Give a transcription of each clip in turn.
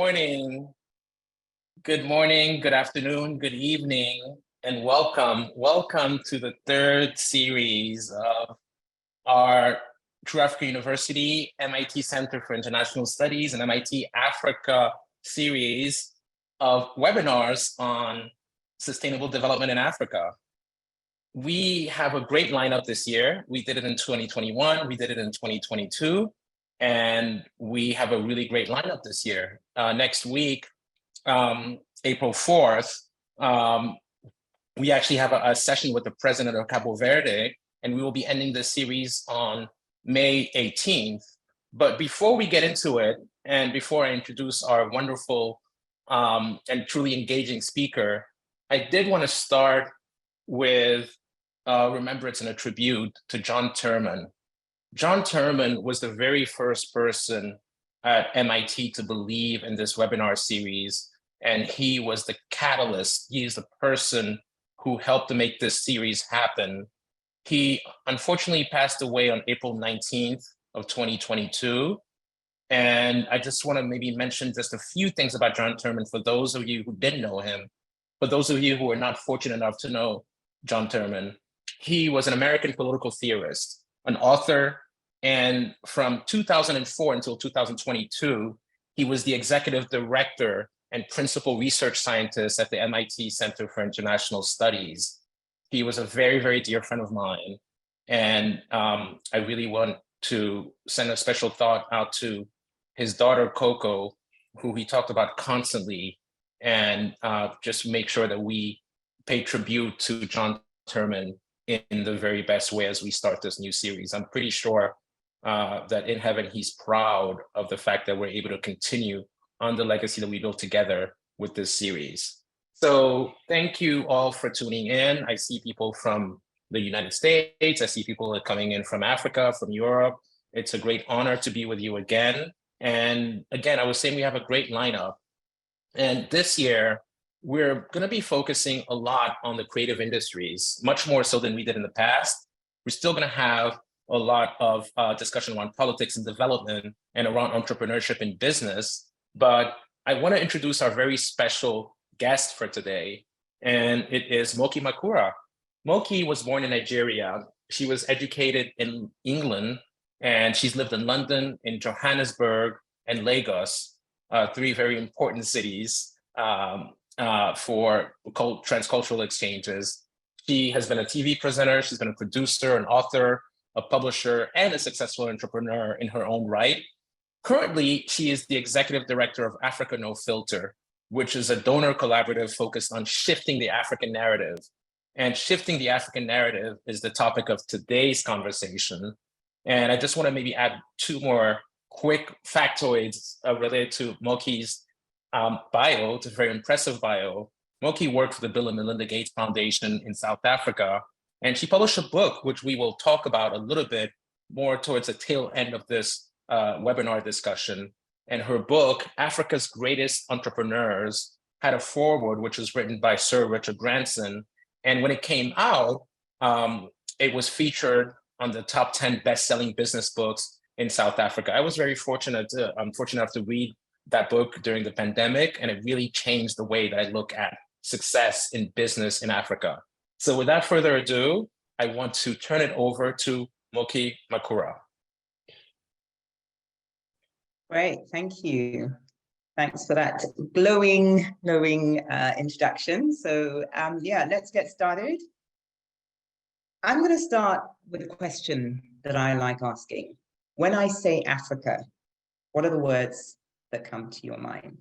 morning. Good morning, good afternoon, good evening, and welcome. Welcome to the third series of our True Africa University, MIT Center for International Studies, and MIT Africa series of webinars on sustainable development in Africa. We have a great lineup this year. We did it in 2021, we did it in 2022, and we have a really great lineup this year. Next week, April 4th, we actually have a session with the president of Cabo Verde, and we will be ending this series on May 18th. But before we get into it, and before I introduce our wonderful and truly engaging speaker, I did want to start with remembrance and a tribute to John Terman. John Terman was the very first person at MIT to believe in this webinar series, and he was the catalyst. He is the person who helped to make this series happen. He unfortunately passed away on April 19th of 2022. And I just want to maybe mention just a few things about John Terman for those of you who didn't know him. For those of you who are not fortunate enough to know John Terman, he was an American political theorist, an author, and from 2004 until 2022, he was the executive director and principal research scientist at the MIT Center for International Studies. He was a very, very dear friend of mine. And I really want to send a special thought out to his daughter, Coco, who he talked about constantly, and just make sure that we pay tribute to John Terman in the very best way as we start this new series. I'm pretty sure that in heaven, he's proud of the fact that we're able to continue on the legacy that we built together with this series. So thank you all for tuning in. I see people from the United States. I see people coming in from Africa, from Europe. It's a great honor to be with you again. And again, I was saying we have a great lineup. And this year, we're going to be focusing a lot on the creative industries, much more so than we did in the past. We're still going to have a lot of discussion around politics and development and around entrepreneurship and business. But I want to introduce our very special guest for today, and it is Moky Makura. Moky was born in Nigeria. She was educated in England, and she's lived in London, in Johannesburg, and Lagos, three very important cities for transcultural exchanges. She has been a TV presenter, she's been a producer, an author, a publisher, and a successful entrepreneur in her own right. Currently, she is the executive director of Africa No Filter, which is a donor collaborative focused on shifting the African narrative. And shifting the African narrative is the topic of today's conversation. And I just want to maybe add two more quick factoids related to Moky's bio. It's a very impressive bio. Moky worked for the Bill and Melinda Gates Foundation in South Africa, and she published a book, which we will talk about a little bit more towards the tail end of this webinar discussion. And her book, Africa's Greatest Entrepreneurs, had a foreword, which was written by Sir Richard Branson. And when it came out, it was featured on the top 10 best-selling business books in South Africa. I was very fortunate enough to read that book during the pandemic, and it really changed the way that I look at success in business in Africa. So without further ado, I want to turn it over to Moky Makura. Great, thank you. Thanks for that glowing introduction. So yeah, let's get started. I'm going to start with a question that I like asking. When I say Africa, what are the words that come to your mind?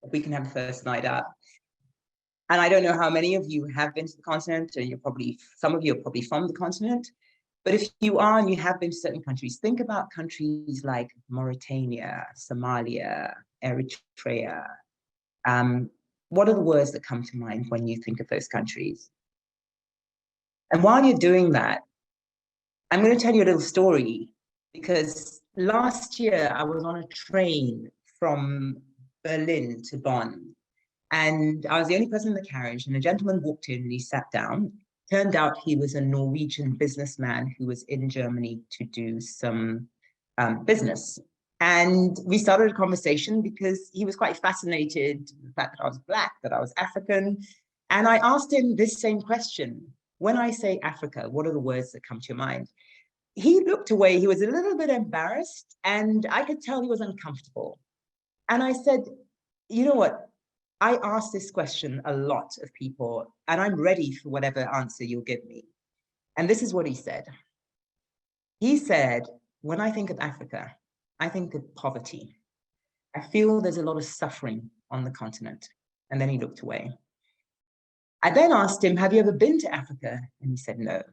If we can have the first night up. And I don't know how many of you have been to the continent, and some of you are probably from the continent. But if you are and you have been to certain countries, think about countries like Mauritania, Somalia, Eritrea. What are the words that come to mind when you think of those countries? And while you're doing that, I'm going to tell you a little story, because last year I was on a train from Berlin to Bonn, and I was the only person in the carriage, and a gentleman walked in and he sat down. Turned out he was a Norwegian businessman who was in Germany to do some business. And we started a conversation because he was quite fascinated with the fact that I was Black, that I was African. And I asked him this same question. When I say Africa, what are the words that come to your mind? He looked away, he was a little bit embarrassed, and I could tell he was uncomfortable. And I said, you know what? I ask this question a lot of people, and I'm ready for whatever answer you'll give me. And this is what he said. He said, when I think of Africa, I think of poverty. I feel there's a lot of suffering on the continent. And then he looked away. I then asked him, have you ever been to Africa? And he said, no.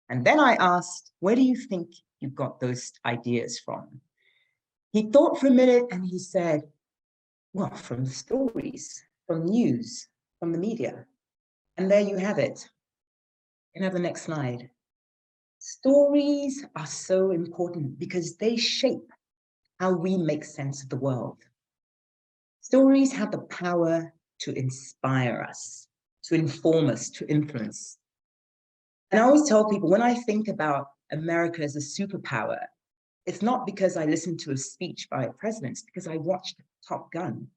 And then I asked, where do you think you got those ideas from? He thought for a minute and he said, well, from the stories, from news, from the media. And there you have it. You can have the next slide. Stories are so important because they shape how we make sense of the world. Stories have the power to inspire us, to inform us, to influence. And I always tell people, when I think about America as a superpower, it's not because I listened to a speech by a president, it's because I watched Top Gun.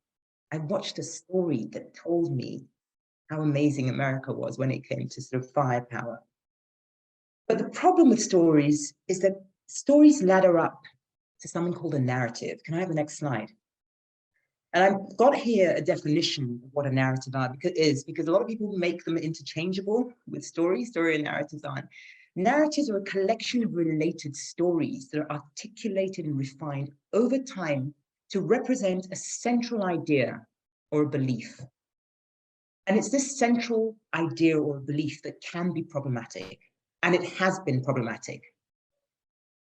I watched a story that told me how amazing America was when it came to sort of firepower. But the problem with stories is that stories ladder up to something called a narrative. Can I have the next slide? And I've got here a definition of what a narrative is, because a lot of people make them interchangeable with stories. Story and narratives aren't. Narratives are a collection of related stories that are articulated and refined over time to represent a central idea or a belief. And it's this central idea or belief that can be problematic, and it has been problematic.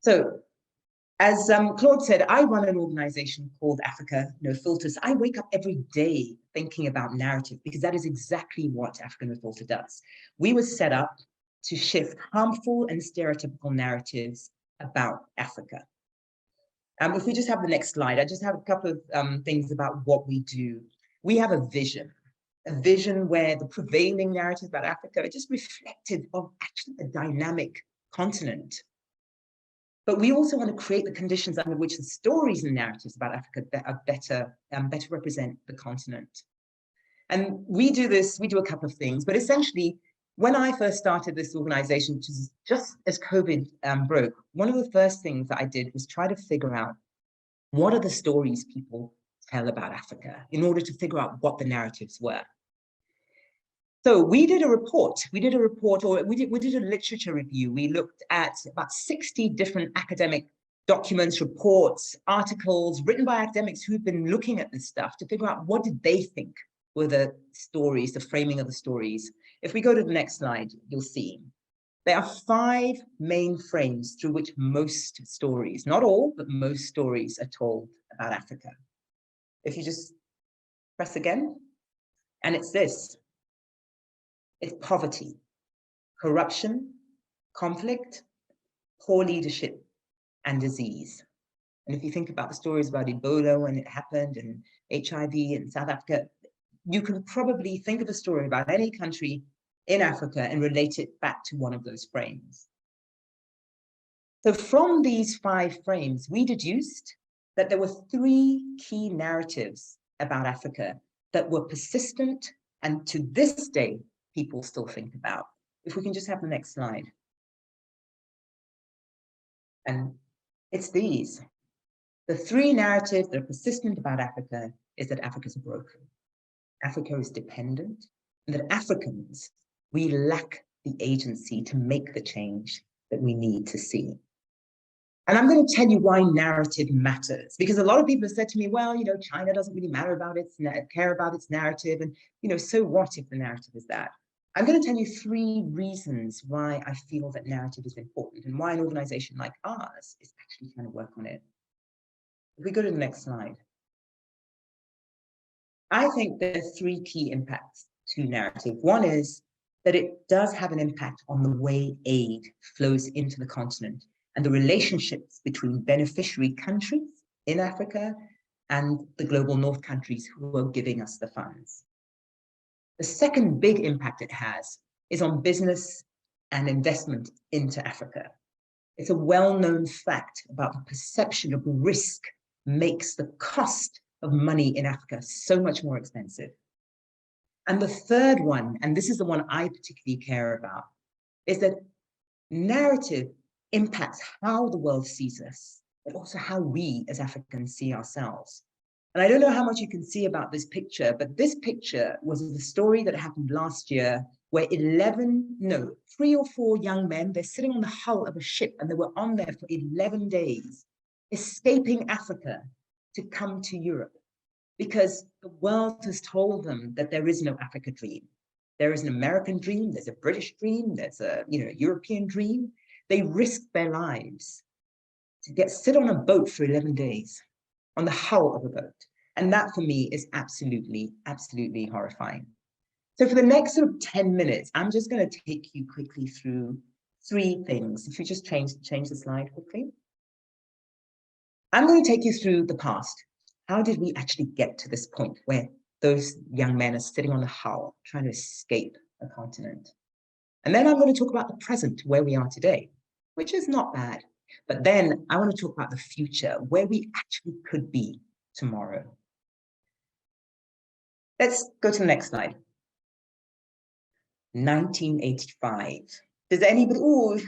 So, as Claude said, I run an organization called Africa No Filters. I wake up every day thinking about narrative because that is exactly what Africa No Filter does. We were set up to shift harmful and stereotypical narratives about Africa. If we just have the next slide, I just have a couple of things about what we do. We have a vision where the prevailing narrative about Africa are just reflective of actually a dynamic continent. But we also want to create the conditions under which the stories and narratives about Africa are better represent the continent. And we do a couple of things, but essentially, when I first started this organization, which is just as COVID broke, one of the first things that I did was try to figure out what are the stories people tell about Africa in order to figure out what the narratives were. So we did a report, we did a literature review. We looked at about 60 different academic documents, reports, articles written by academics who've been looking at this stuff to figure out what did they think were the stories, the framing of the stories. If we go to the next slide, you'll see. There are 5 main frames through which most stories, not all, but most stories are told about Africa. If you just press again, and it's this. It's poverty, corruption, conflict, poor leadership, and disease. And if you think about the stories about Ebola when it happened and HIV in South Africa, you can probably think of a story about any country in Africa and relate it back to one of those frames. So from these 5 frames, we deduced that there were 3 key narratives about Africa that were persistent and to this day, people still think about. If we can just have the next slide. And it's these. The 3 narratives that are persistent about Africa is that Africa is broken. Africa is dependent, and that Africans, we lack the agency to make the change that we need to see. And I'm going to tell you why narrative matters, because a lot of people have said to me, well, you know, China doesn't really care about its narrative. And, you know, so what if the narrative is that? I'm going to tell you 3 reasons why I feel that narrative is important and why an organization like ours is actually trying to work on it. If we go to the next slide. I think there are 3 key impacts to narrative. One is that it does have an impact on the way aid flows into the continent and the relationships between beneficiary countries in Africa and the global North countries who are giving us the funds. The second big impact it has is on business and investment into Africa. It's a well-known fact about the perception of risk makes the cost of money in Africa so much more expensive. And the third one, and this is the one I particularly care about, is that narrative impacts how the world sees us, but also how we as Africans see ourselves. And I don't know how much you can see about this picture, but this picture was the story that happened last year where 3 or 4 young men, they're sitting on the hull of a ship and they were on there for 11 days, escaping Africa to come to Europe because the world has told them that there is no Africa dream. There is an American dream, there's a British dream, there's a European dream. They risked their lives to sit on a boat for 11 days, on the hull of a boat. And that for me is absolutely, absolutely horrifying. So for the next sort of 10 minutes, I'm just going to take you quickly through 3 things. If you just change the slide quickly. I'm going to take you through the past. How did we actually get to this point where those young men are sitting on the hull trying to escape a continent? And then I'm going to talk about the present, where we are today, which is not bad. But then I want to talk about the future, where we actually could be tomorrow. Let's go to the next slide. 1985. Does anybody, oh,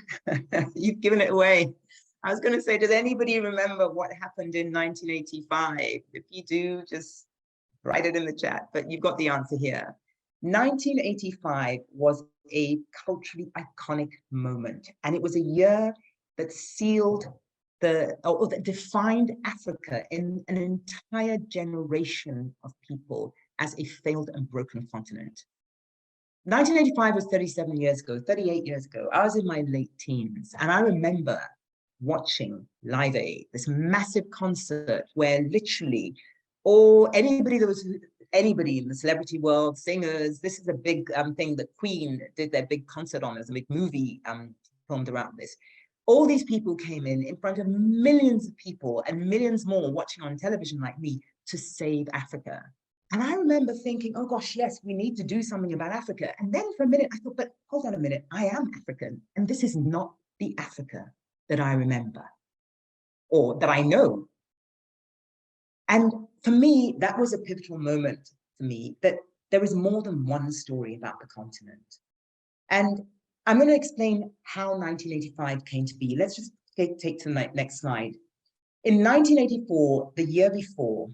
you've given it away. I was going to say, does anybody remember what happened in 1985? If you do, just write it in the chat, but you've got the answer here. 1985 was a culturally iconic moment, and it was a year that sealed or that defined Africa in an entire generation of people as a failed and broken continent. 1985 was 37 years ago, 38 years ago. I was in my late teens, and I remember watching Live Aid, this massive concert where literally anybody in the celebrity world, singers, this is a big thing that Queen did their big concert on, as a big movie filmed around this. All these people came in front of millions of people and millions more watching on television like me to save Africa. And I remember thinking, oh gosh, yes, we need to do something about Africa. And then for a minute, I thought, but hold on a minute, I am African. And this is not the Africa that I remember or that I know. And for me, that was a pivotal moment for me, that there is more than one story about the continent. And I'm going to explain how 1985 came to be. Let's just take to the next slide. In 1984, the year before,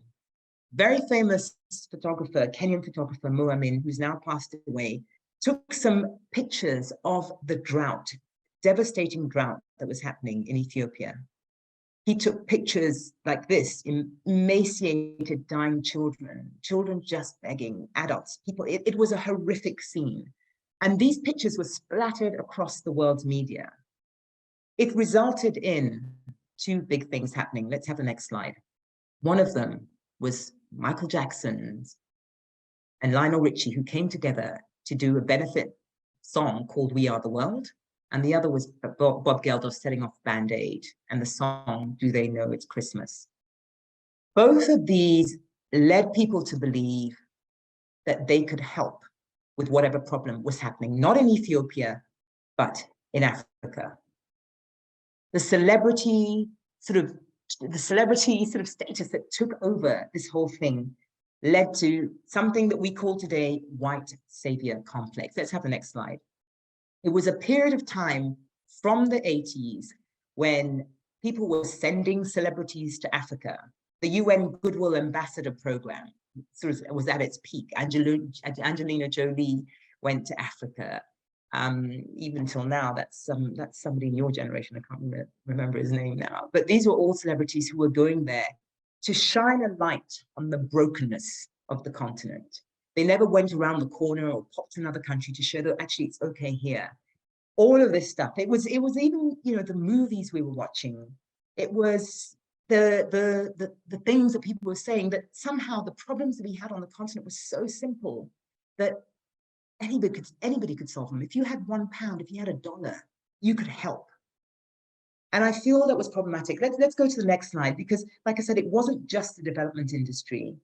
very famous photographer, Kenyan photographer, Muamin, who's now passed away, took some pictures of the drought, devastating drought that was happening in Ethiopia. He took pictures like this, emaciated, dying children, children just begging, adults, people. It was a horrific scene. And these pictures were splattered across the world's media. It resulted in 2 big things happening. Let's have the next slide. One of them was Michael Jackson's and Lionel Richie, who came together to do a benefit song called We Are the World. And the other was Bob Geldof setting off Band Aid and the song, Do They Know It's Christmas? Both of these led people to believe that they could help with whatever problem was happening, not in Ethiopia, but in Africa. The celebrity sort of status that took over this whole thing led to something that we call today white savior complex. Let's have the next slide. It was a period of time from the 80s when people were sending celebrities to Africa. The UN Goodwill Ambassador Program sort of was at its peak. Angelina Jolie went to Africa. Even until now, that's somebody in your generation. I can't remember his name now. But these were all celebrities who were going there to shine a light on the brokenness of the continent. They never went around the corner or popped to another country to show that actually it's okay here. All of this stuff. It was even, the movies we were watching. It was the things that people were saying, that somehow the problems that we had on the continent were so simple that anybody could solve them. If you had £1, if you had $1, you could help. And I feel that was problematic. Let's go to the next slide, because like I said, it wasn't just the development industry.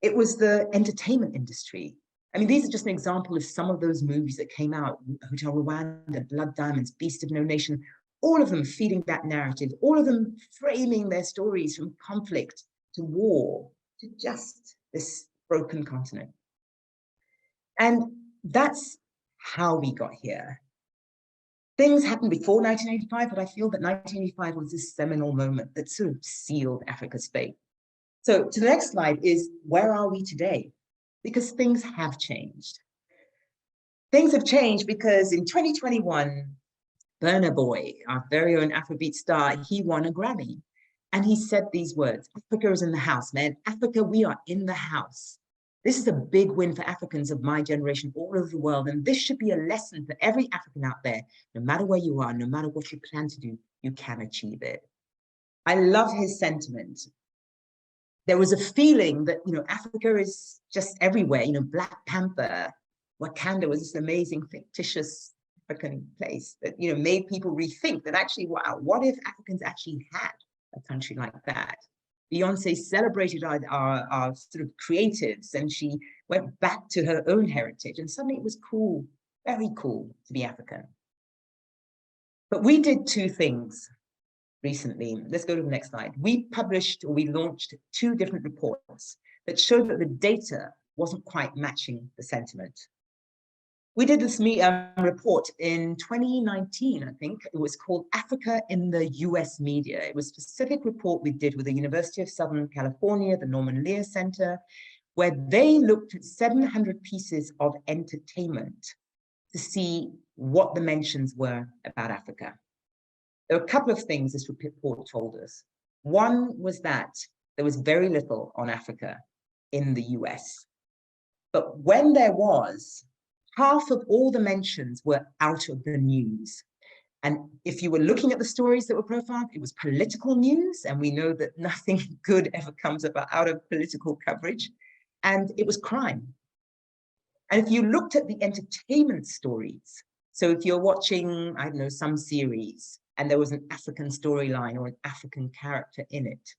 It was the entertainment industry. I mean, these are just an example of some of those movies that came out: Hotel Rwanda, Blood Diamonds, Beast of No Nation. all of them feeding that narrative, all of them framing their stories from conflict to war to just this broken continent. And that's how we got here. Things happened before 1985, but I feel that 1985 was this seminal moment that sort of sealed Africa's fate. So to the next slide is, where are we today? Because things have changed. Things have changed because in 2021, Burna Boy, our very own Afrobeat star, he won a Grammy. And he said these words: Africa is in the house, man. Africa, we are in the house. This is a big win for Africans of my generation all over the world. And this should be a lesson for every African out there. No matter where you are, no matter what you plan to do, you can achieve it. I love his sentiment. There was a feeling that, Africa is just everywhere. Black Panther, Wakanda was this amazing, fictitious African place that, made people rethink that actually, wow, what if Africans actually had a country like that? Beyonce celebrated our sort of creatives, and she went back to her own heritage, and suddenly it was cool, very cool to be African. But we did two things recently. Let's go to the next slide. We launched two different reports that showed that the data wasn't quite matching the sentiment. We did this report in 2019, I think. It was called Africa in the US Media. It was a specific report we did with the University of Southern California, the Norman Lear Center, where they looked at 700 pieces of entertainment to see what the mentions were about Africa. There were a couple of things this report told us. One was that there was very little on Africa in the US. But when there was, half of all the mentions were out of the news. And if you were looking at the stories that were profiled, it was political news. And we know that nothing good ever comes out of political coverage. And it was crime. And if you looked at the entertainment stories, so if you're watching, I don't know, some series, and there was an African storyline or an African character in it,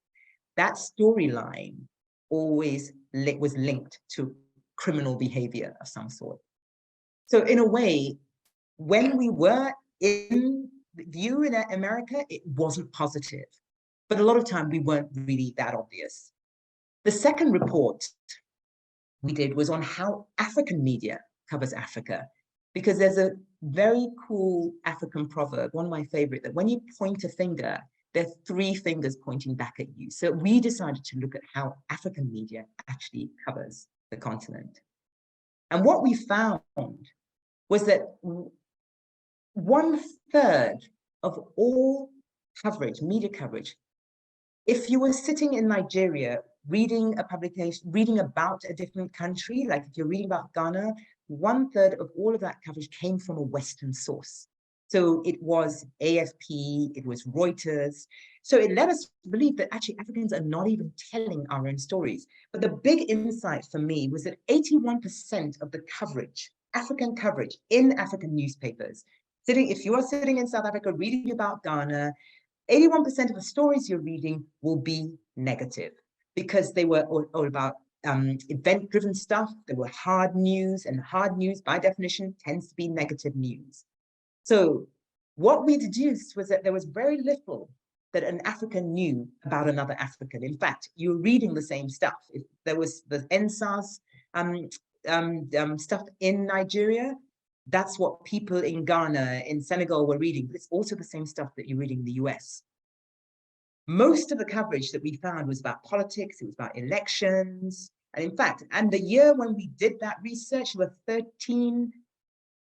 that storyline always was linked to criminal behavior of some sort. So in a way, when we were in view in America, it wasn't positive. But a lot of time we weren't really that obvious. The second report we did was on how African media covers Africa, because there's a very cool African proverb, one of my favorite, that when you point a finger, there are three fingers pointing back at you. So we decided to look at how African media actually covers the continent. And what we found was that 1/3 of all coverage, media coverage, if you were sitting in Nigeria reading a publication, reading about a different country, like if you're reading about Ghana, 1/3 of all of that coverage came from a Western source. So it was AFP, it was Reuters. So it led us to believe that actually Africans are not even telling our own stories. But the big insight for me was that 81% of the coverage, African coverage in African newspapers, if you are sitting in South Africa reading about Ghana, 81% of the stories you're reading will be negative because they were all about event-driven stuff. They were hard news, and hard news by definition tends to be negative news. So what we deduced was that there was very little that an African knew about another African. In fact, you were reading the same stuff. If there was the NSAS stuff in Nigeria, that's what people in Ghana, in Senegal were reading. But it's also the same stuff that you're reading in the US. Most of the coverage that we found was about politics, it was about elections. And in fact, and the year when we did that research, there were 13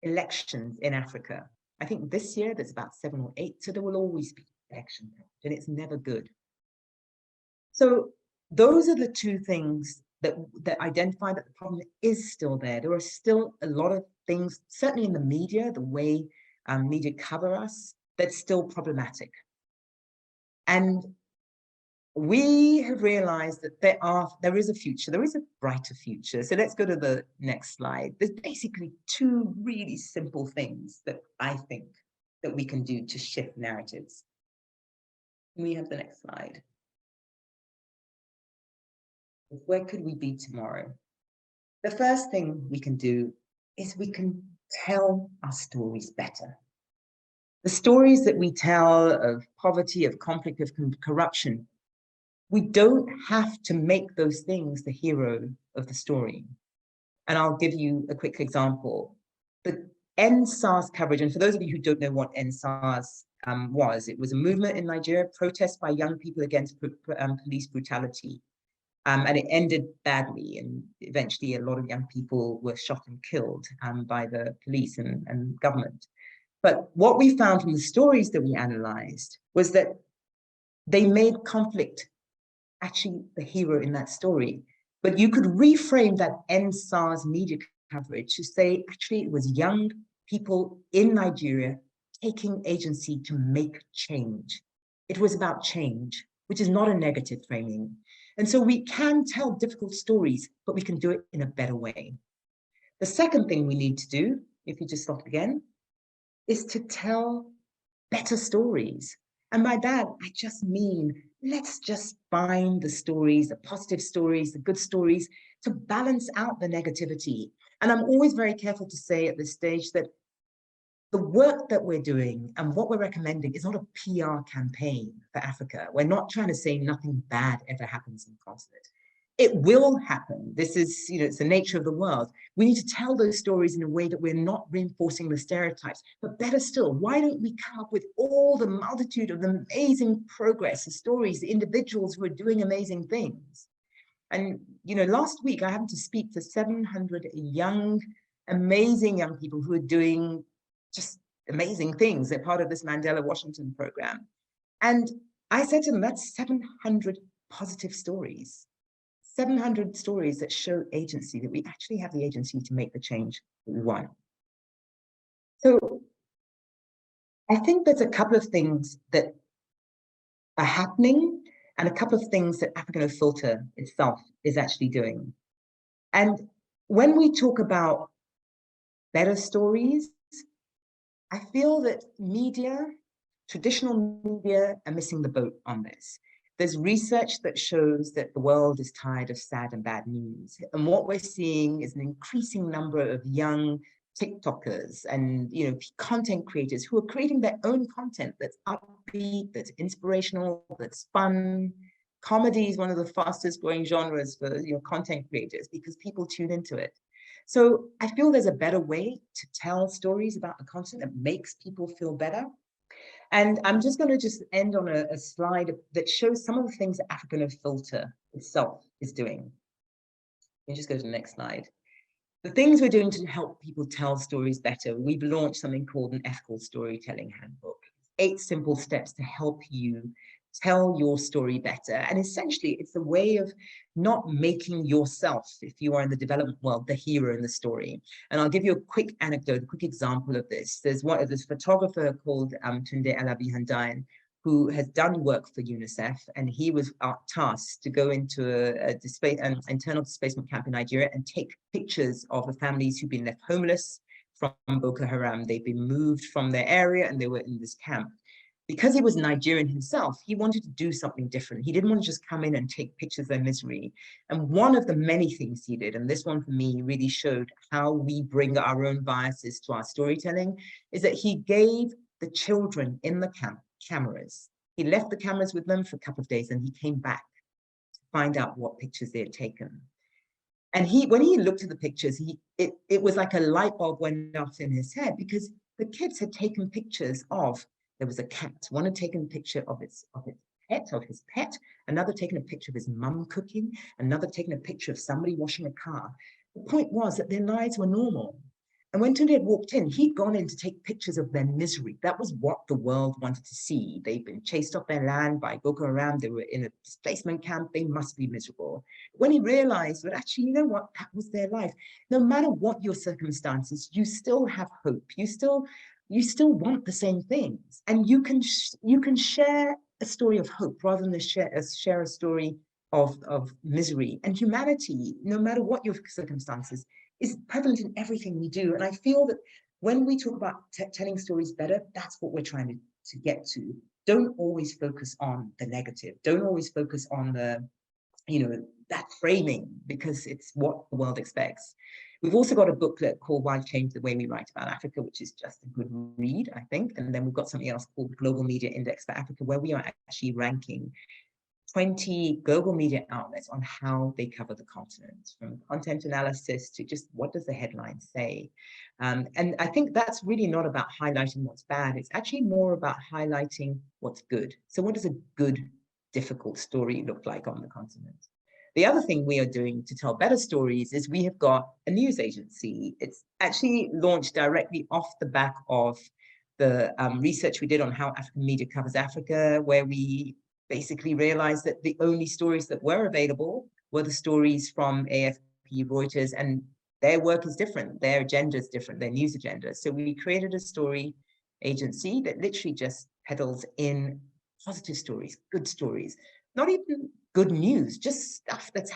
elections in Africa. I think this year there's about 7 or 8, so there will always be election, and it's never good. So those are the two things that identify that the problem is still there. There are still a lot of things, certainly in the media, the way media cover us, that's still problematic. And we have realized that there is a future, there is a brighter future. So let's go to the next slide. There's basically two really simple things that I think that we can do to shift narratives. Can we have the next slide? Where could we be tomorrow? The first thing we can do is we can tell our stories better. The stories that we tell of poverty, of conflict, of corruption, we don't have to make those things the hero of the story. And I'll give you a quick example. The End SARS coverage, and for those of you who don't know what End SARS was, it was a movement in Nigeria, protest by young people against police brutality. And it ended badly, and eventually a lot of young people were shot and killed by the police and government. But what we found from the stories that we analyzed was that they made conflict actually the hero in that story. But you could reframe that End SARS media coverage to say, actually, it was young people in Nigeria taking agency to make change. It was about change, which is not a negative framing. And so we can tell difficult stories, but we can do it in a better way. The second thing we need to do, if you just stop again, is to tell better stories. And by that, I just mean, let's just find the stories, the positive stories, the good stories, to balance out the negativity. And I'm always very careful to say at this stage that the work that we're doing and what we're recommending is not a PR campaign for Africa. We're not trying to say nothing bad ever happens in conflict. It will happen. This is, it's the nature of the world. We need to tell those stories in a way that we're not reinforcing the stereotypes. But better still, why don't we come up with all the multitude of the amazing progress, the stories, the individuals who are doing amazing things? And, last week I happened to speak to 700 young, amazing young people who are doing just amazing things. They're part of this Mandela Washington program. And I said to them, that's 700 positive stories. 700 stories that show agency, that we actually have the agency to make the change that we want. So I think there's a couple of things that are happening and a couple of things that Africa No Filter itself is actually doing. And when we talk about better stories, I feel that media, traditional media, are missing the boat on this. There's research that shows that the world is tired of sad and bad news. And what we're seeing is an increasing number of young TikTokers and content creators who are creating their own content that's upbeat, that's inspirational, that's fun. Comedy is one of the fastest growing genres for content creators because people tune into it. So I feel there's a better way to tell stories about the content that makes people feel better. And I'm just going to end on a slide that shows some of the things that Africa No Filter itself is doing. You just go to the next slide. The things we're doing to help people tell stories better, we've launched something called an ethical storytelling handbook. 8 simple steps to help you tell your story better. And essentially, it's a way of not making yourself, if you are in the development world, the hero in the story. And I'll give you a quick anecdote, a quick example of this. There's this photographer called Tunde Alabi-Handayan, who has done work for UNICEF, and he was tasked to go into an internal displacement camp in Nigeria and take pictures of the families who've been left homeless from Boko Haram. They've been moved from their area and they were in this camp. Because he was Nigerian himself, he wanted to do something different. He didn't want to just come in and take pictures of their misery. And one of the many things he did, and this one for me really showed how we bring our own biases to our storytelling, is that he gave the children in the camp cameras. He left the cameras with them for a couple of days and he came back to find out what pictures they had taken. And when he looked at the pictures, it was like a light bulb went off in his head because the kids had taken pictures of, there was a cat, one had taken a picture of his pet, another taken a picture of his mum cooking, another taken a picture of somebody washing a car. The point was that their lives were normal. And when Tunde had walked in, he'd gone in to take pictures of their misery. That was what the world wanted to see. They'd been chased off their land by Boko Haram. They were in a displacement camp. They must be miserable. When he realized that actually, you know what, that was their life. No matter what your circumstances, you still have hope. You still want the same things. And you can share a story of hope rather than share a story of misery. And humanity, no matter what your circumstances, is prevalent in everything we do. And I feel that when we talk about telling stories better, that's what we're trying to get to. Don't always focus on the negative. Don't always focus on the, that framing, because it's what the world expects. We've also got a booklet called Why Change the Way We Write About Africa, which is just a good read, I think. And then we've got something else called Global Media Index for Africa, where we are actually ranking 20 global media outlets on how they cover the continent, from content analysis to just what does the headline say. And I think that's really not about highlighting what's bad. It's actually more about highlighting what's good. So what does a good, difficult story look like on the continent? The other thing we are doing to tell better stories is we have got a news agency. It's actually launched directly off the back of the research we did on how African media covers Africa, where we basically realized that the only stories that were available were the stories from AFP, Reuters, and their work is different, their agenda is different, their news agenda. So we created a story agency that literally just peddles in positive stories, good stories, not even good news, just stuff that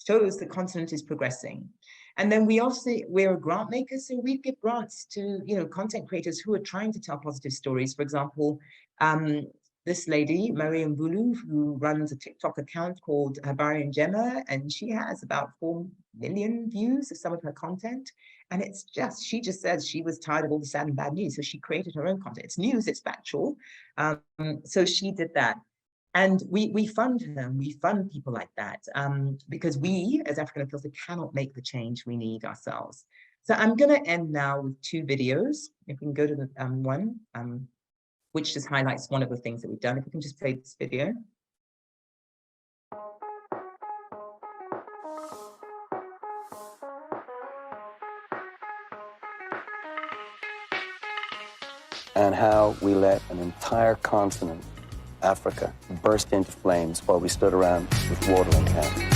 shows the continent is progressing. And then we're a grant maker, so we give grants to content creators who are trying to tell positive stories. For example, this lady, Mariam Bulu, who runs a TikTok account called Habari and Gemma, and she has about 4 million views of some of her content. And she just says she was tired of all the sad and bad news, so she created her own content. It's news, it's factual. So she did that. And we fund them, we fund people like that, because we, as African Affairs, cannot make the change we need ourselves. So I'm gonna end now with 2 videos. If we can go to the one, which just highlights one of the things that we've done. If we can just play this video. And how we let an entire continent, Africa, burst into flames while we stood around with watering cans.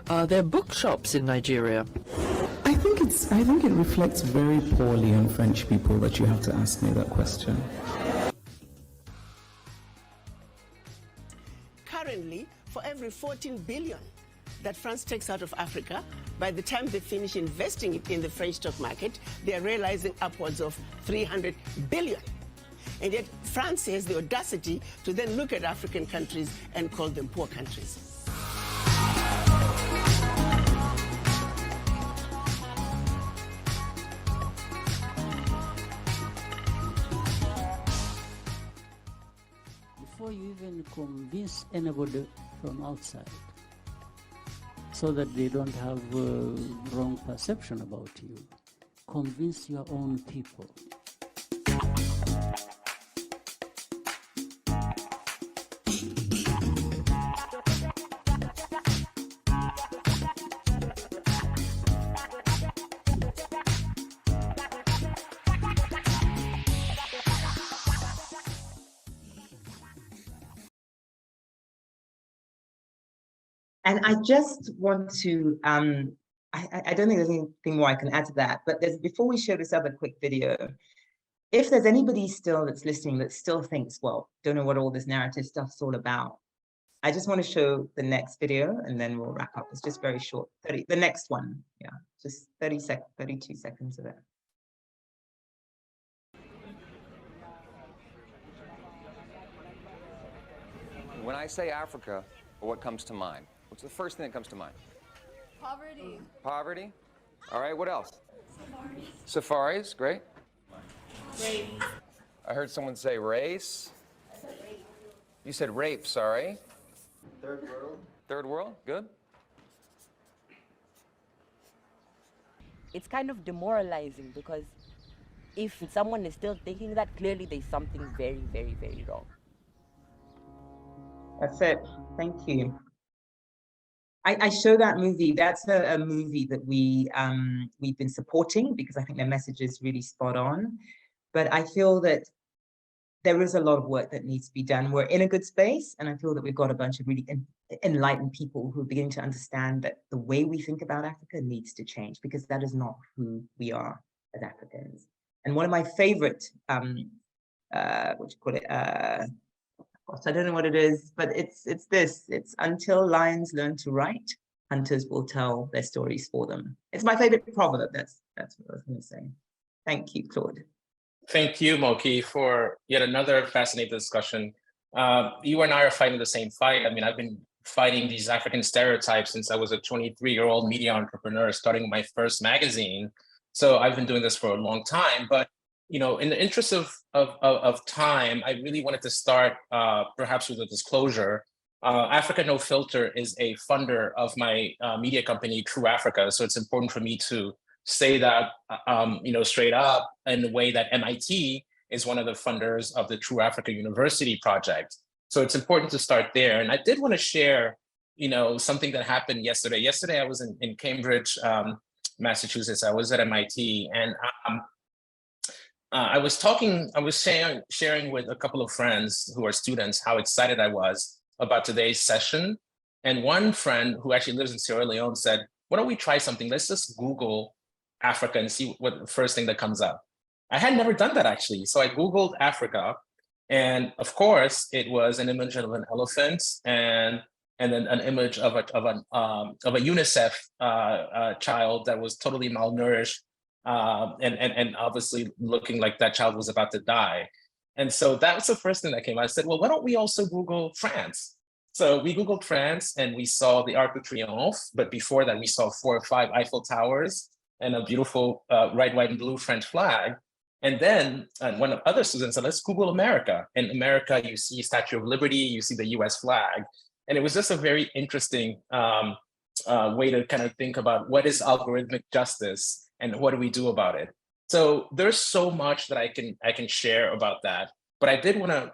Are there bookshops in Nigeria? I think it reflects very poorly on French people that you have to ask me that question. Currently, for every 14 billion that France takes out of Africa, by the time they finish investing it in the French stock market, they are realizing upwards of 300 billion. And yet France has the audacity to then look at African countries and call them poor countries. Before you even convince anybody from outside, so that they don't have a wrong perception about you, convince your own people. And I just want to, I don't think there's anything more I can add to that, but before we show this other quick video, if there's anybody still that's listening that still thinks, well, don't know what all this narrative stuff's all about, I just want to show the next video and then we'll wrap up. It's just very short, the next one, yeah, just 32 seconds of it. When I say Africa, what comes to mind? What's the first thing that comes to mind? Poverty. Poverty? All right, what else? Safaris. Safaris, great. Rape. I heard someone say race. I said rape. You said rape, sorry. Third world. Third world, good. It's kind of demoralizing because if someone is still thinking that, clearly there's something very, very, very wrong. That's it. Thank you. I show that movie. That's a movie that we've been supporting because I think their message is really spot on. But I feel that there is a lot of work that needs to be done. We're in a good space, and I feel that we've got a bunch of really enlightened people who are beginning to understand that the way we think about Africa needs to change because that is not who we are as Africans. And one of my favorite, what do you call it? I don't know what it is, but it's this. It's until lions learn to write, hunters will tell their stories for them. It's my favorite proverb. That's what I was going to say. Thank you, Claude. Thank you, Moky, for yet another fascinating discussion. You and I are fighting the same fight. I mean, I've been fighting these African stereotypes since I was a 23-year-old media entrepreneur starting my first magazine. So I've been doing this for a long time. But in the interest of time, I really wanted to start perhaps with a disclosure. Africa No Filter is a funder of my media company, True Africa. So it's important for me to say that, straight up in the way that MIT is one of the funders of the True Africa University project. So it's important to start there. And I did want to share, something that happened yesterday. Yesterday, I was in Cambridge, Massachusetts. I was at MIT, and I was sharing with a couple of friends who are students how excited I was about today's session. And one friend who actually lives in Sierra Leone said, why don't we try something? Let's just Google Africa and see what the first thing that comes up. I had never done that actually. So I Googled Africa, and of course it was an image of an elephant and then an image of a UNICEF child that was totally malnourished and obviously looking like that child was about to die. And so that was the first thing that came. I said, well, why don't we also Google France? So we Googled France and we saw the Arc de Triomphe, but before that we saw 4 or 5 Eiffel Towers and a beautiful red, white, and blue French flag. And then one of other students said, let's Google America. In America, you see Statue of Liberty, you see the US flag. And it was just a very interesting way to kind of think about what is algorithmic justice and what do we do about it. So there's so much that I can share about that. But I did want to,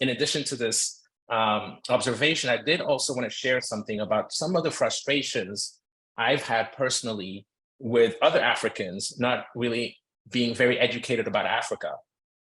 in addition to this observation, I did also want to share something about some of the frustrations I've had personally with other Africans not really being very educated about Africa.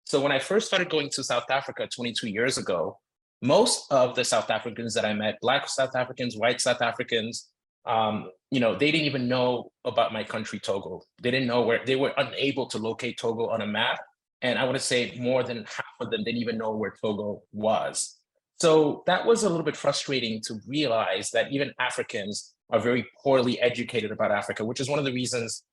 So when I first started going to South Africa 22 years ago, most of the South Africans that I met, Black South Africans, white South Africans, they didn't even know about my country, Togo. They didn't know where, they were unable to locate Togo on a map. And I want to say more than half of them didn't even know where Togo was. So that was a little bit frustrating to realize that even Africans are very poorly educated about Africa, which is one of the reasons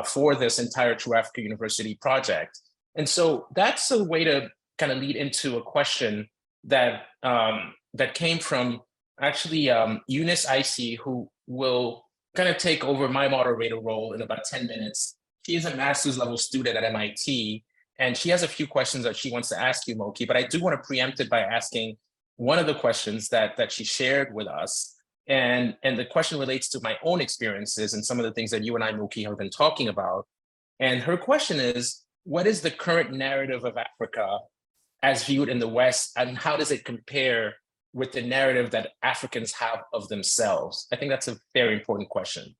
for this entire True Africa University project. And so that's a way to kind of lead into a question that that came from actually Eunice Icy, who will kind of take over my moderator role in about 10 minutes. She is a master's level student at MIT, and she has a few questions that she wants to ask you, Moky, but I do want to preempt it by asking one of the questions that she shared with us. And the question relates to my own experiences and some of the things that you and I, Moky, have been talking about. And her question is, what is the current narrative of Africa as viewed in the West, and how does it compare with the narrative that Africans have of themselves? I think that's a very important question.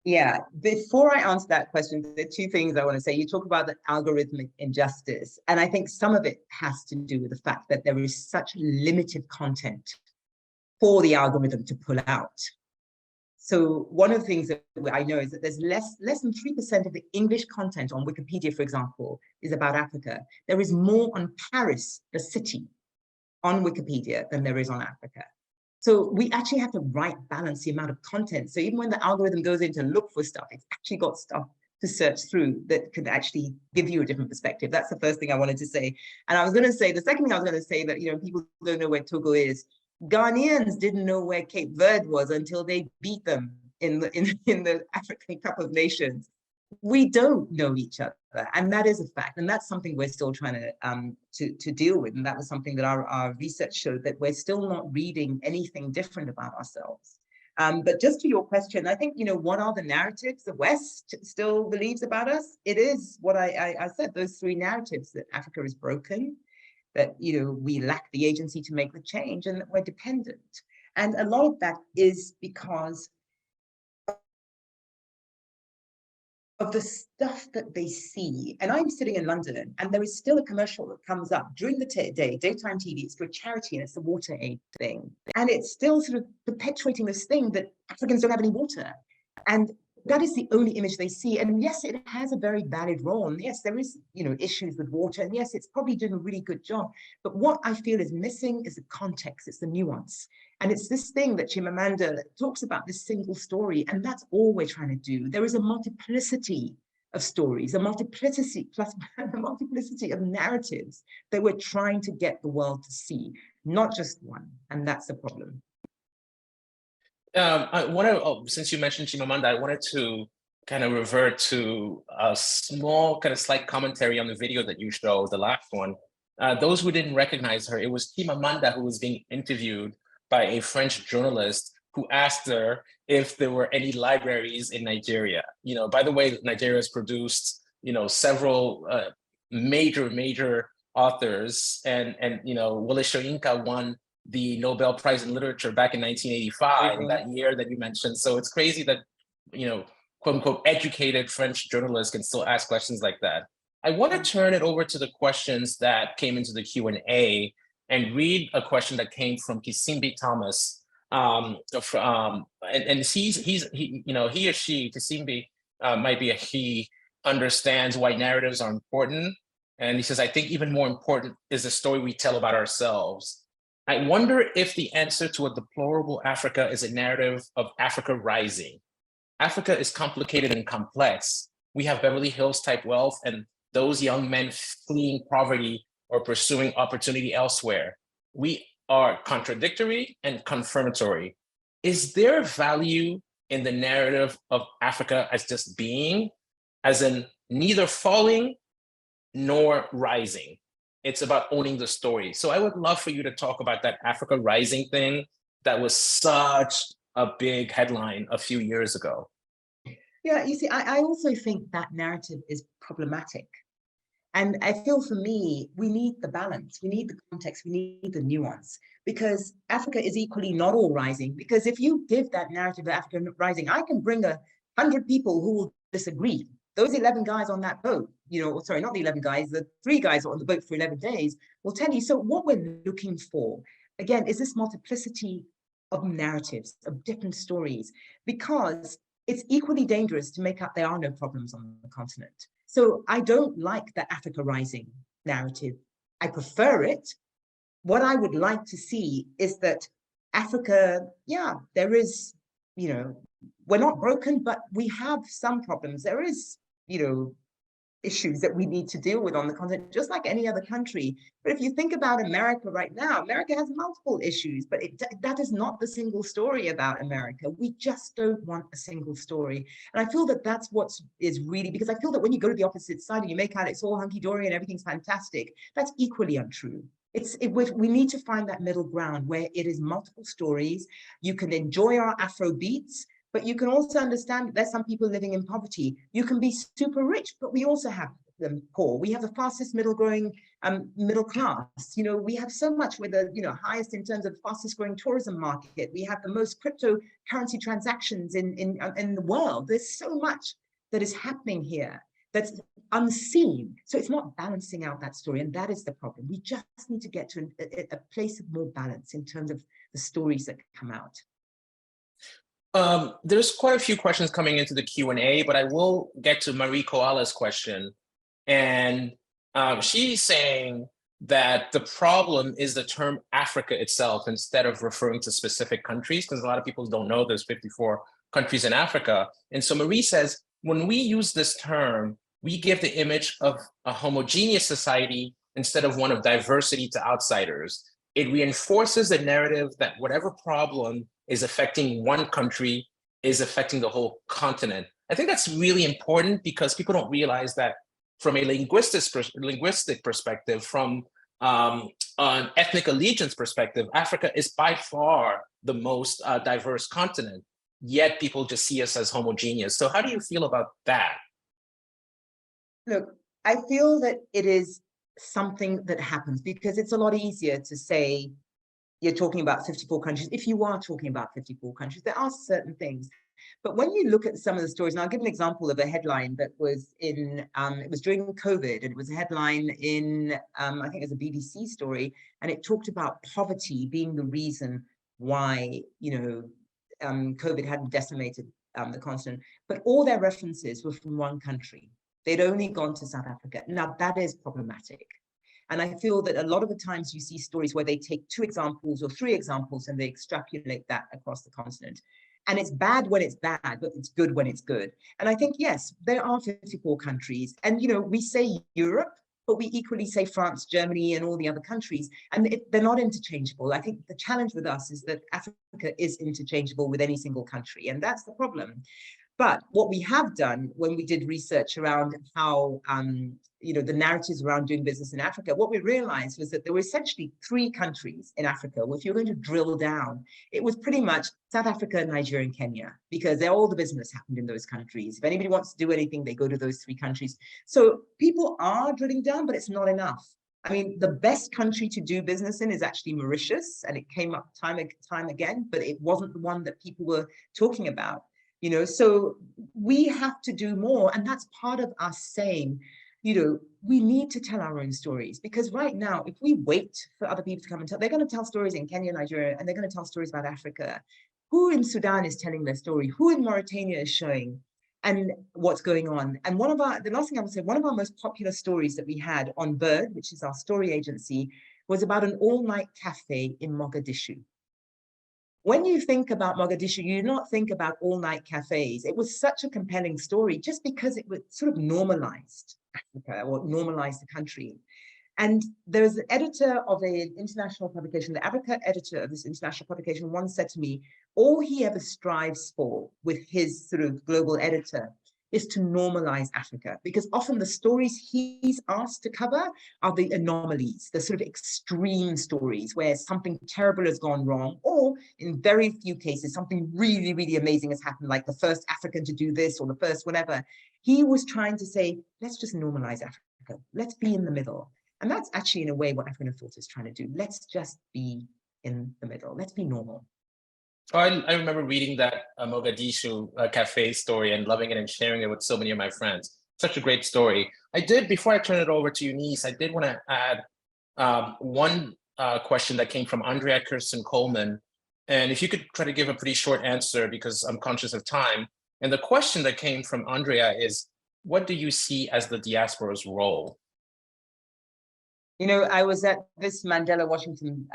Yeah, before I answer that question, there are 2 things I want to say. You talk about the algorithmic injustice, and I think some of it has to do with the fact that there is such limited content for the algorithm to pull out. So one of the things that I know is that there's less than 3% of the English content on Wikipedia, for example, is about Africa. There is more on Paris, the city, on Wikipedia than there is on Africa. So we actually have to balance the amount of content. So even when the algorithm goes in to look for stuff, it's actually got stuff to search through that could actually give you a different perspective. That's the first thing I wanted to say. And I was going to say, the second thing I was going to say, that people don't know where Togo is. Ghanaians didn't know where Cape Verde was until they beat them in the African Cup of Nations. We don't know each other, and that is a fact, and that's something we're still trying to deal with. And that was something that our research showed, that we're still not reading anything different about ourselves. But just to your question, I think, what are the narratives the West still believes about us? It is what I said, those 3 narratives: that Africa is broken, that we lack the agency to make the change, and that we're dependent. And a lot of that is because of the stuff that they see. And I'm sitting in London, and there is still a commercial that comes up during the day, daytime TV. It's for a charity, and it's a water aid thing. And it's still sort of perpetuating this thing that Africans don't have any water. And that is the only image they see. And yes, it has a very valid role. And yes, there is, issues with water. And yes, it's probably doing a really good job. But what I feel is missing is the context, it's the nuance. And it's this thing that Chimamanda talks about, this single story. And that's all we're trying to do. There is a multiplicity of stories, a multiplicity of narratives that we're trying to get the world to see, not just one. And that's the problem. I want to, since you mentioned Chimamanda, I wanted to kind of revert to a small kind of slight commentary on the video that you showed, the last one. Those who didn't recognize her, it was Chimamanda who was being interviewed by a French journalist who asked her if there were any libraries in Nigeria. By the way, Nigeria has produced, several major authors, and Wole Soyinka won the Nobel Prize in Literature back in 1985, that year that you mentioned. So it's crazy that, quote unquote, educated French journalists can still ask questions like that. I want to turn it over to the questions that came into the Q&A and read a question that came from Kisimbi Thomas. And he or she, Kisimbi, might be a he, understands why narratives are important. And he says, I think even more important is the story we tell about ourselves. I wonder if the answer to a deplorable Africa is a narrative of Africa rising. Africa is complicated and complex. We have Beverly Hills type wealth and those young men fleeing poverty or pursuing opportunity elsewhere. We are contradictory and confirmatory. Is there value in the narrative of Africa as just being, as in neither falling nor rising? It's about owning the story. So I would love for you to talk about that Africa rising thing that was such a big headline a few years ago. Yeah, you see, I also think that narrative is problematic. And I feel for me, we need the balance, we need the context, we need the nuance, because Africa is equally not all rising. Because if you give that narrative of Africa rising, I can bring 100 people who will disagree. Those 11 guys on that boat, sorry, not the 11 guys, the 3 guys on the boat for 11 days will tell you. So what we're looking for, again, is this multiplicity of narratives, of different stories, because it's equally dangerous to make up there are no problems on the continent. So I don't like the Africa rising narrative. I prefer it. What I would like to see is that Africa, yeah, there is, we're not broken, but we have some problems. There is, issues that we need to deal with on the continent, just like any other country. But if you think about America right now, America has multiple issues, but that is not the single story about America. We just don't want a single story. And I feel that that's what is really, because I feel that when you go to the opposite side and you make out it's all hunky-dory and everything's fantastic, that's equally untrue. We need to find that middle ground where it is multiple stories. You can enjoy our Afro beats, but you can also understand that there's some people living in poverty. You can be super rich, but we also have them poor. We have the fastest middle class. We have so much. We're the highest in terms of fastest growing tourism market. We have the most cryptocurrency transactions in the world. There's so much that is happening here that's unseen. So it's not balancing out that story. And that is the problem. We just need to get to a place of more balance in terms of the stories that come out. There's quite a few questions coming into the Q&A, but I will get to Marie Koala's question. And she's saying that the problem is the term Africa itself instead of referring to specific countries, because a lot of people don't know there's 54 countries in Africa. And so Marie says, when we use this term, we give the image of a homogeneous society instead of one of diversity to outsiders. It reinforces the narrative that whatever problem is affecting one country is affecting the whole continent. I think that's really important because people don't realize that from a linguistic perspective, from an ethnic allegiance perspective, Africa is by far the most diverse continent, yet people just see us as homogeneous. So how do you feel about that? Look, I feel that it is something that happens because it's a lot easier to say you're talking about 54 countries. If you are talking about 54 countries, there are certain things. But when you look at some of the stories, and I'll give an example of a headline that was in, it was during COVID, and it was a headline in, I think it was a BBC story, and it talked about poverty being the reason why, COVID hadn't decimated the continent, but all their references were from one country. They'd only gone to South Africa. Now that is problematic. And I feel that a lot of the times you see stories where they take 2 examples or 3 examples and they extrapolate that across the continent. And it's bad when it's bad, but it's good when it's good. And I think, yes, there are 54 countries. And, you know, we say Europe, but we equally say France, Germany, and all the other countries. And they're not interchangeable. I think the challenge with us is that Africa is interchangeable with any single country. And that's the problem. But what we have done when we did research around how, you know, the narratives around doing business in Africa, what we realized was that there were essentially 3 countries in Africa. Well, if you're going to drill down, it was pretty much South Africa, Nigeria, and Kenya, because all the business happened in those countries. If anybody wants to do anything, they go to those 3 countries. So people are drilling down, but it's not enough. I mean, the best country to do business in is actually Mauritius, and it came up time again, but it wasn't the one that people were talking about. You know, so we have to do more. And that's part of us saying, you know, we need to tell our own stories, because right now, if we wait for other people to come and tell, they're going to tell stories in Kenya, Nigeria, and they're going to tell stories about Africa. Who in Sudan is telling their story? Who in Mauritania is showing and what's going on? And the last thing I would say, one of our most popular stories that we had on Bird, which is our story agency, was about an all-night cafe in Mogadishu. When you think about Mogadishu, you do not think about all-night cafes. It was such a compelling story just because it was sort of normalized Africa or normalized the country. And there was an editor of an international publication, the Africa editor of this international publication once said to me, all he ever strives for with his sort of global editor is to normalize Africa, because often the stories he's asked to cover are the anomalies, the sort of extreme stories where something terrible has gone wrong, or in very few cases, something really, really amazing has happened, like the first African to do this or the first whatever. He was trying to say, let's just normalize Africa. Let's be in the middle. And that's actually in a way what African Thought is trying to do. Let's just be in the middle. Let's be normal. Oh, I remember reading that Mogadishu cafe story and loving it and sharing it with so many of my friends. Such a great story. Before I turn it over to Eunice, I did want to add one question that came from Andrea Kirsten Coleman. And if you could try to give a pretty short answer, because I'm conscious of time. And the question that came from Andrea is, what do you see as the diaspora's role? You know, I was at this Mandela Washington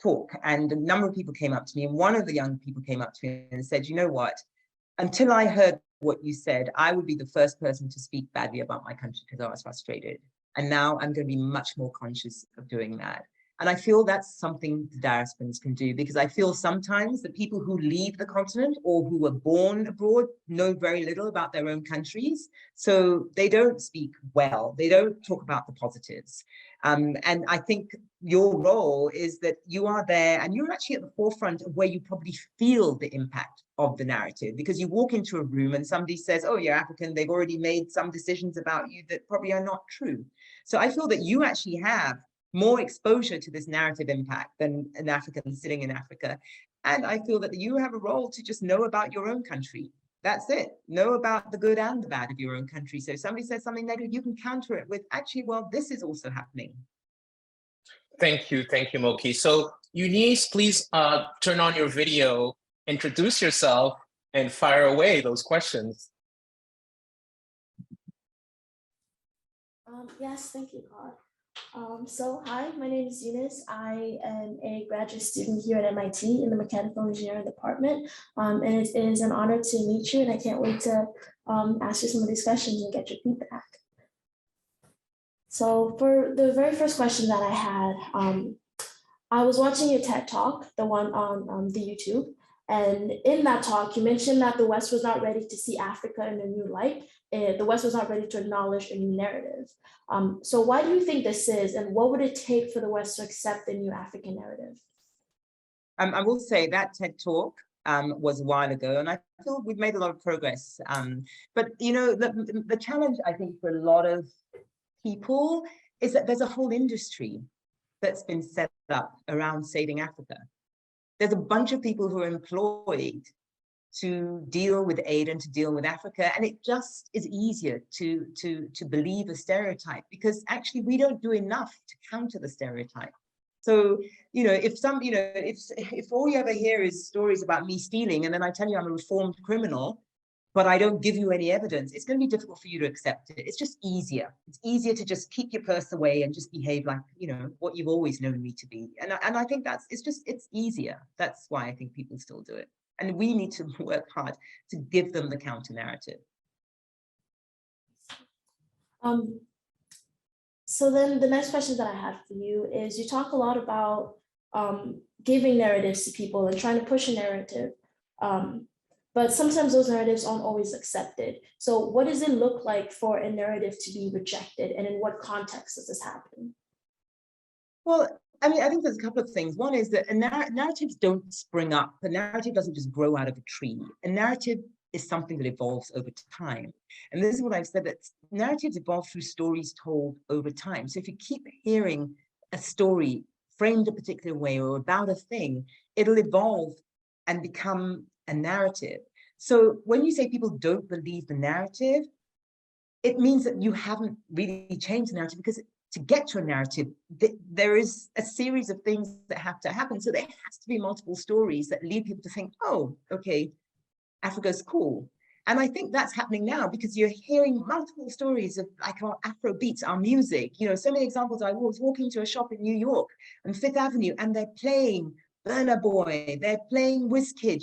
talk, and a number of people came up to me, and one of the young people came up to me and said, you know what, until I heard what you said, I would be the first person to speak badly about my country because I was frustrated. And now I'm going to be much more conscious of doing that. And I feel that's something the diasporans can do, because I feel sometimes the people who leave the continent or who were born abroad know very little about their own countries. So they don't speak well, they don't talk about the positives. And I think your role is that you are there and you're actually at the forefront of where you probably feel the impact of the narrative, because you walk into a room and somebody says, oh, you're African, they've already made some decisions about you that probably are not true. So I feel that you actually have more exposure to this narrative impact than an African sitting in Africa. And I feel that you have a role to just know about your own country. That's it. Know about the good and the bad of your own country. So if somebody says something negative, you can counter it with, actually, well, this is also happening. Thank you, Moky. So Eunice, please turn on your video, introduce yourself, and fire away those questions. Yes, thank you, Claude. So hi, my name is Eunice. I am a graduate student here at MIT in the mechanical engineering department. And it is an honor to meet you, and I can't wait to ask you some of these questions and get your feedback. So for the very first question that I had, I was watching your TED Talk, the one on the YouTube. And in that talk, you mentioned that the West was not ready to see Africa in a new light. The West was not ready to acknowledge a new narrative. So why do you think this is, and what would it take for the West to accept the new African narrative? I will say that TED Talk was a while ago, and I feel we've made a lot of progress. But you know, the challenge, I think, for a lot of people is that there's a whole industry that's been set up around saving Africa. There's a bunch of people who are employed to deal with aid and to deal with Africa. And it just is easier to believe a stereotype, because actually we don't do enough to counter the stereotype. So, if all you ever hear is stories about me stealing, and then I tell you I'm a reformed criminal, but I don't give you any evidence, it's going to be difficult for you to accept it. It's just easier. It's easier to just keep your purse away and just behave like, what you've always known me to be. And I think it's easier. That's why I think people still do it. And we need to work hard to give them the counter narrative. So then the next question that I had for you is, you talk a lot about giving narratives to people and trying to push a narrative. But sometimes those narratives aren't always accepted. So what does it look like for a narrative to be rejected, and in what context does this happen? Well, I mean, I think there's a couple of things. One is that narratives don't spring up. A narrative doesn't just grow out of a tree. A narrative is something that evolves over time. And this is what I've said, that narratives evolve through stories told over time. So if you keep hearing a story framed a particular way or about a thing, it'll evolve and become a narrative. So when you say people don't believe the narrative, it means that you haven't really changed the narrative, because to get to a narrative, there is a series of things that have to happen. So there has to be multiple stories that lead people to think, oh, okay, Africa's cool. And I think that's happening now, because you're hearing multiple stories of like our Afro beats, our music. So many examples. I was walking to a shop in New York on Fifth Avenue, and they're playing Burna Boy, they're playing Wizkid,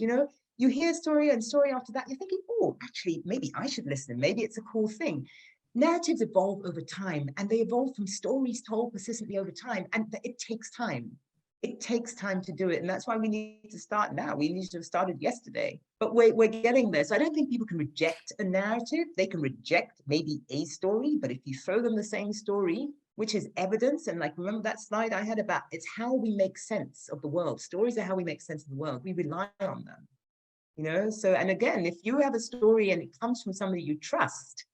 You hear story and story after that, you're thinking, oh, actually, maybe I should listen. Maybe it's a cool thing. Narratives evolve over time, and they evolve from stories told persistently over time. And it takes time. It takes time to do it. And that's why we need to start now. We need to have started yesterday, but we're getting there. So I don't think people can reject a narrative. They can reject maybe a story, but if you throw them the same story, which is evidence, and like, remember that slide I had about, it's how we make sense of the world. Stories are how we make sense of the world. We rely on them, So, and again, if you have a story and it comes from somebody you trust,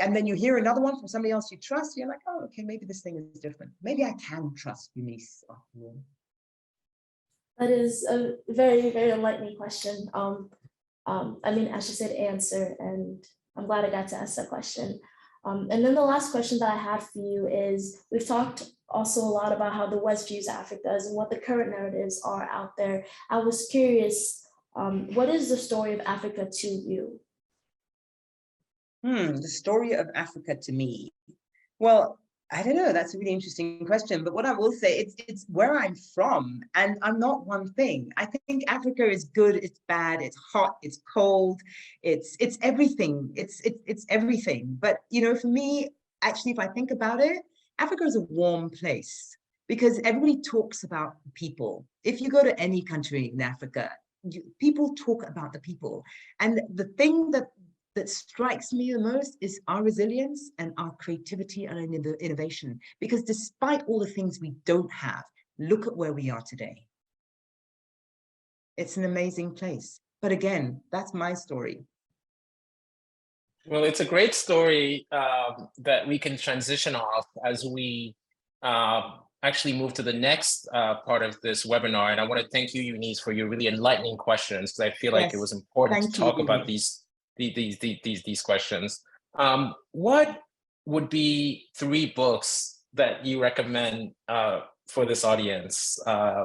and then you hear another one from somebody else you trust, you're like, oh, okay, maybe this thing is different. Maybe I can trust Eunice after all. That is a very, very enlightening question. I mean, as you said, answer, and I'm glad I got to ask that question. And then the last question that I had for you is, we've talked also a lot about how the West views Africa and what the current narratives are out there. I was curious, what is the story of Africa to you? The story of Africa to me. Well, I don't know. That's a really interesting question. But what I will say, it's where I'm from, and I'm not one thing. I think Africa is good, it's bad, it's hot, it's cold, it's everything. It's everything. But for me, actually, if I think about it, Africa is a warm place, because everybody talks about people. If you go to any country in Africa, people talk about the people, and the thing that strikes me the most is our resilience and our creativity and our innovation. Because despite all the things we don't have, look at where we are today. It's an amazing place. But again, that's my story. Well, it's a great story that we can transition off as we actually move to the next part of this webinar. And I want to thank you, Eunice, for your really enlightening questions, because I feel like it was important to talk about these questions. What would be 3 books that you recommend for this audience?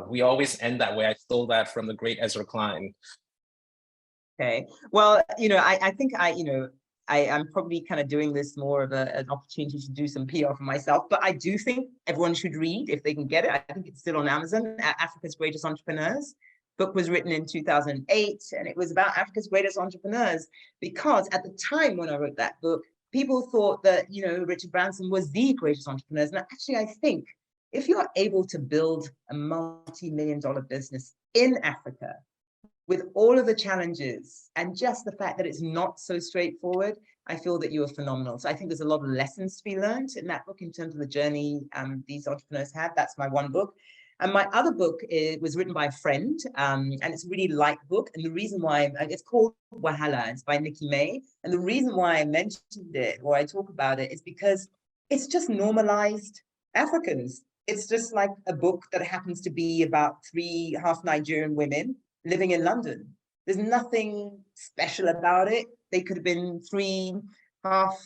We always end that way. I stole that from the great Ezra Klein. Okay, well, I think I'm probably kind of doing this more of an opportunity to do some PR for myself, but I do think everyone should read if they can get it. I think it's still on Amazon, Africa's Greatest Entrepreneurs. Book was written in 2008, and it was about Africa's greatest entrepreneurs, because at the time when I wrote that book, people thought that, Richard Branson was the greatest entrepreneurs. And actually, I think if you're able to build a multi-million-dollar business in Africa with all of the challenges and just the fact that it's not so straightforward, I feel that you are phenomenal. So I think there's a lot of lessons to be learned in that book in terms of the journey these entrepreneurs have. That's my one book. And my other book was written by a friend, and it's a really light book. And the reason why, it's called Wahala, it's by Nikki May. And the reason why I mentioned it, or I talk about it, is because it's just normalized Africans. It's just like a book that happens to be about 3 half Nigerian women living in London. There's nothing special about it. They could have been 3 half,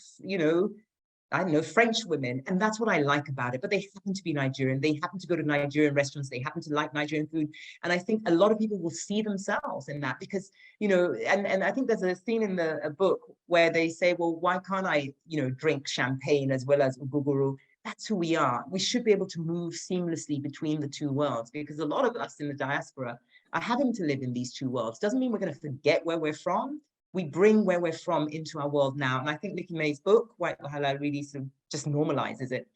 I don't know, French women. And that's what I like about it. But they happen to be Nigerian. They happen to go to Nigerian restaurants. They happen to like Nigerian food. And I think a lot of people will see themselves in that because, you know, and I think there's a scene in a book where they say, well, why can't I, you know, drink champagne as well as uguguru? That's who we are. We should be able to move seamlessly between the two worlds because a lot of us in the diaspora are having to live in these two worlds. Doesn't mean we're going to forget where we're from. We bring where we're from into our world now. And I think Nikki May's book, White Wahala, really sort of just normalizes it.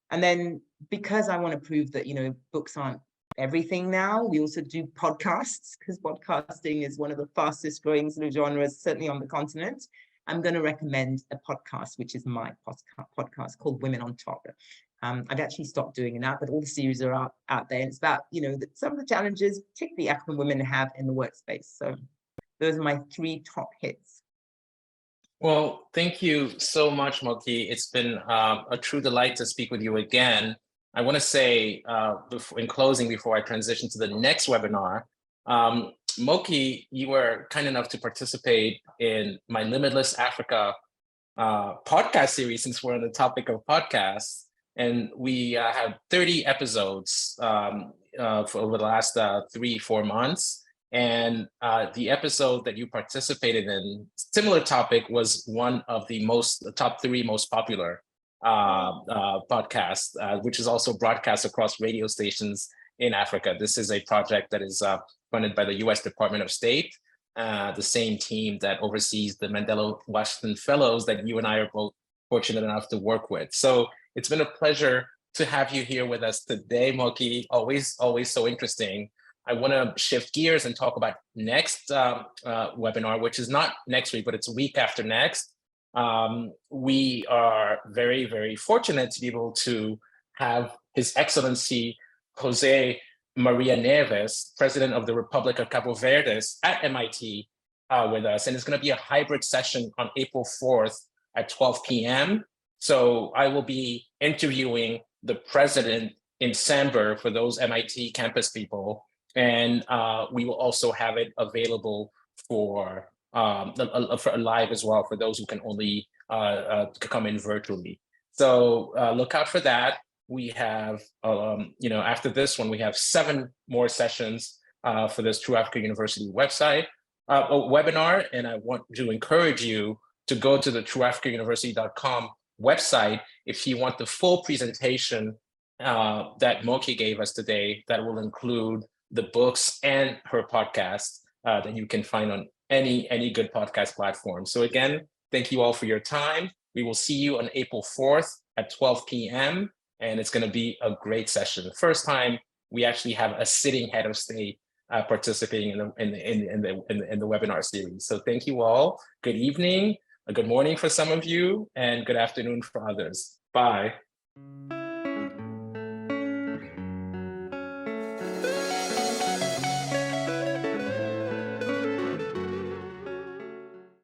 And then because I want to prove that, you know, books aren't everything now, we also do podcasts because podcasting is one of the fastest growing sort of genres, certainly on the continent. I'm going to recommend a podcast, which is my podcast called Women on Top. I've actually stopped doing that, but all the series are out there. And it's about, you know, some of the challenges, particularly African women have in the workspace. So those are my 3 top hits. Well, thank you so much, Moky. It's been a true delight to speak with you again. I want to say in closing, before I transition to the next webinar, Moky, you were kind enough to participate in my Limitless Africa podcast series, since we're on the topic of podcasts. And we have 30 episodes for over the last 3-4 months. And the episode that you participated in, similar topic, was one of the top 3 most popular podcasts, which is also broadcast across radio stations in Africa. This is a project that is funded by the US Department of State, the same team that oversees the Mandela Washington Fellows that you and I are both fortunate enough to work with. So it's been a pleasure to have you here with us today, Moky. Always so interesting. I want to shift gears and talk about next webinar, which is not next week, but it's a week after next. We are very, very fortunate to be able to have His Excellency Jose Maria Neves, President of the Republic of Cabo Verdes at MIT with us. And it's going to be a hybrid session on April 4th at 12 p.m. So I will be interviewing the president in Samber for those MIT campus people. And we will also have it available for live as well for those who can only come in virtually. So look out for that. We have, after this one, we have 7 more sessions for this True Africa University website webinar. And I want to encourage you to go to the trueafricauniversity.com website if you want the full presentation that Moky gave us today, that will include the books and her podcast that you can find on any good podcast platform. So again, thank you all for your time. We will see you on April 4th at 12 p.m. and it's going to be a great session. The first time we actually have a sitting head of state participating in the webinar series. So thank you all. Good evening, good morning for some of you, and good afternoon for others. Bye.